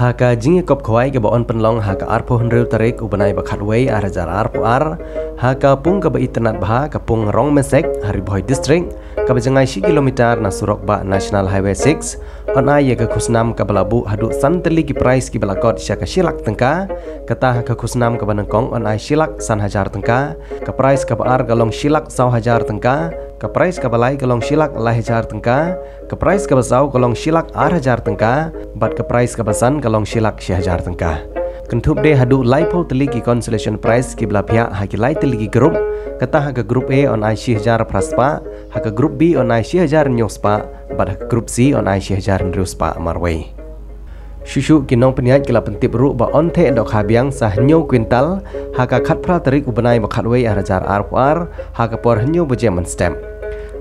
Haka jingi kop khawai ke baon penlong haka arpo henril tarik ubanai bakat wei arajar arpo haka pung ke internet bah ke pung rong mesek Hariboy district ke bajangai 1 kilometer na surok ba National Highway 6 on ai ke khusnam ke balabu hadu santeli ki price ki balakot syaka silak tengka kata ke khusnam ke banengkong on ai silak san hajar tengka ke price ke baar galong silak 100,000 tengka ke price ke balai galong silak 1,000 tengka ke price ke basau galong silak 8,000 tengka bat ke price ke basan galong silak 1,000 tengka kentup de hadu laipol teli ki consolation prize ki belapia haki lai teli ki grup kata haka grup A on ai 1,000 praspa haka grup B on ai 1,000 nyospa bat haka grup C on ai 1,000 nruspa marway Shushu kinong peniat kila pentip ru ba onte dok habiang sah nyo kwintal haka khat pra tarik ubanai bakhat wei arajar arpuar haka por nyo bejeman step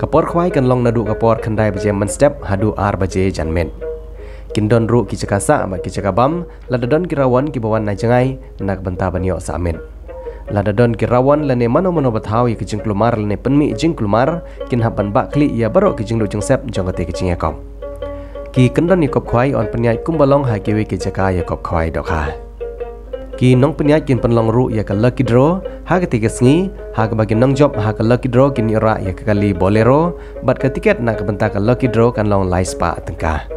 kapor khwai kan long nadu kapor khandai bejeman step hadu ar baje janmen kindon ru ki cakasa ba ki cakabam ladadon kirawan ki bawan na jangai nak benta banyo samen ladadon kirawan lane mano bathaw ki jingklumar lane penmi jingklumar kin haban ba kli ya baro ki jinglu jingsep jongate ki jingakom ki kendon ni kop khwai on penyai kumbalong ha ki we ki jaka ya kop khwai dok ha ki nong penyai kin penlong ru ya ka lucky draw ha ka tiket sngi ha ka bagi nong job ha ka lucky draw kin ira ya ka kali bolero bat ka tiket nak benta ka lucky draw kan long lai spa tengka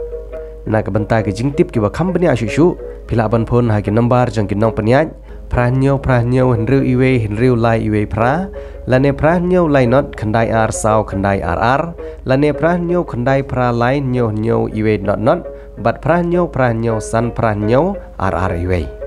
nak benta ke jingtip ki ba company asyushu pila ban phone ha ki number jang ki nong penyai pranyo henriu iwe henriu lai iwe pra lane pranyo lai not khandai ar sau khandai ar lane pranyo khandai pra lai nyo iwe not bat pranyo san pranyo ar iwe